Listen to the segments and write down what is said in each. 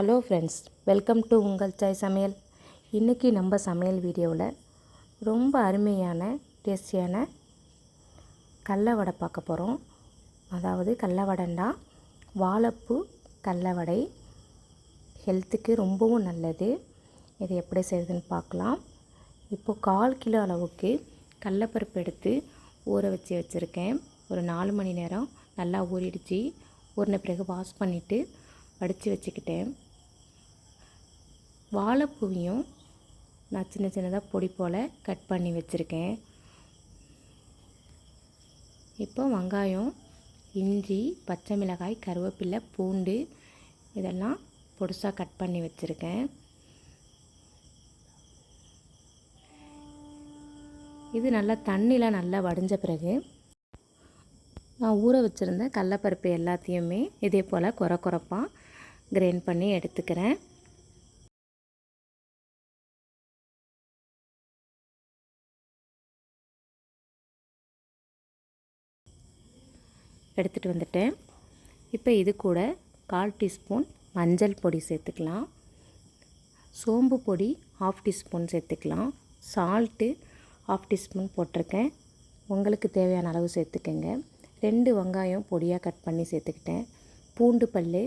Hello friends, welcome to உங்கள் சாய் சமையல். இன்றைக்கி நம்ம சமையல் வீடியோவில் ரொம்ப அருமையான டேஸ்டியான கடல வடை பார்க்க போகிறோம். அதாவது கடல வடைன்னா வாழைப்பூ கடல வடை. ஹெல்த்துக்கு ரொம்பவும் நல்லது. இது எப்படி செய்யுதுன்னு பார்க்கலாம். இப்போது 1/4 கிலோ அளவுக்கு கடலப்பருப்பு எடுத்து ஊற வச்சுருக்கேன். ஒரு 4 மணி நேரம் நல்லா ஊறிடுச்சு. ஊறின பிறகு வாஷ் பண்ணிவிட்டு வடித்து வச்சுக்கிட்டேன். வாழைப்பூவையும் நான் சின்ன சின்னதாக பொடி போல் கட் பண்ணி வச்சுருக்கேன். இப்போ வெங்காயம், இஞ்சி, பச்சை மிளகாய், கருவேப்பிலை, பூண்டு இதெல்லாம் பொடிசாக கட் பண்ணி வச்சுருக்கேன். இது நல்லா தண்ணியில் நல்லா வடிஞ்ச பிறகு நான் ஊற வச்சுருந்த கடலப்பருப்பு எல்லாத்தையுமே இதே போல் கொரப்பாக கிரைண்ட் பண்ணி எடுத்துக்கிறேன். எடுத்துகிட்டு வந்துட்டேன். இப்போ இது கூட 1/4 டீஸ்பூன் மஞ்சள் பொடி சேர்த்துக்கலாம். சோம்பு பொடி 1/2 டீஸ்பூன் சேர்த்துக்கலாம். சால்ட்டு 1/2 டீஸ்பூன் போட்டிருக்கேன். உங்களுக்கு தேவையான அளவு சேர்த்துக்கங்க. 2 வெங்காயம் பொடியாக கட் பண்ணி சேர்த்துக்கிட்டேன். பூண்டு பல்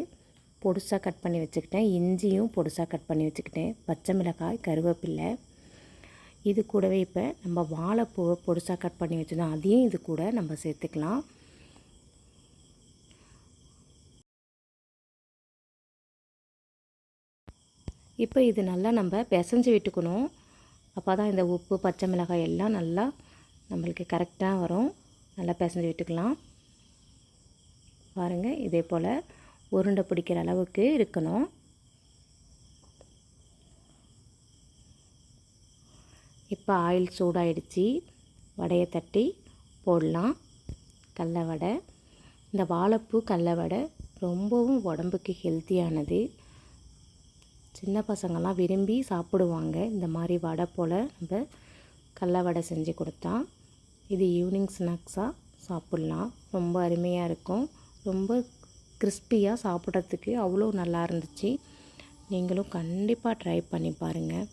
பொடிசாக கட் பண்ணி வச்சுக்கிட்டேன். இஞ்சியும் பொடிசாக கட் பண்ணி வச்சுக்கிட்டேன். பச்சை மிளகாய், கருவேப்பிலை. இது கூடவே இப்போ நம்ம வாழைப்பூவை பொடிசாக கட் பண்ணி வச்சுருந்தோம், அதையும் இது கூட நம்ம சேர்த்துக்கலாம். இப்போ இது நல்லா நம்ம பிசைஞ்சு விட்டுக்கணும். அப்போ தான் இந்த உப்பு, பச்சை மிளகாய் எல்லாம் நல்லா நம்மளுக்கு கரெக்டாக வரும். நல்லா பிசைஞ்சு விட்டுக்கலாம். பாருங்கள், இதே போல் உருண்டை பிடிக்கிற அளவுக்கு இருக்கணும். இப்போ ஆயில் சூடாயிடுச்சு. வடையை தட்டி போடலாம். கடல வடை. இந்த வாழைப்பூ கடல வடை ரொம்பவும் உடம்புக்கு ஹெல்த்தியானது. சின்ன பசங்கள்லாம் விரும்பி சாப்பிடுவாங்க. இந்த மாதிரி வடை போல் நம்ம கடல வடை செஞ்சு கொடுத்தா இது ஈவினிங் ஸ்நாக்ஸாக சாப்பிட்லாம். ரொம்ப அருமையாக இருக்கும். ரொம்ப கிறிஸ்பியாக சாப்பிட்றதுக்கு அவ்வளோ நல்லா இருந்துச்சு. நீங்களும் கண்டிப்பாக ட்ரை பண்ணி பாருங்கள்.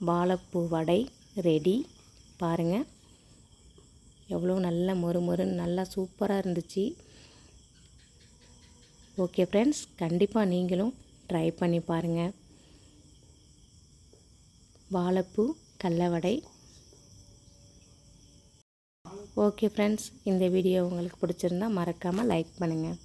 வாழைப்பூ வடை ரெடி. பாருங்கள், எவ்வளோ நல்ல மொறுமொறுன்னு நல்லா சூப்பராக இருந்துச்சு. ஓகே ஃப்ரெண்ட்ஸ், கண்டிப்பாக நீங்களும் ட்ரை பண்ணி பாருங்கள். வாழைப்பூ கடல வடை. ஓகே ஃப்ரெண்ட்ஸ், இந்த வீடியோ உங்களுக்கு பிடிச்சிருந்தா மறக்காமல் லைக் பண்ணுங்கள்.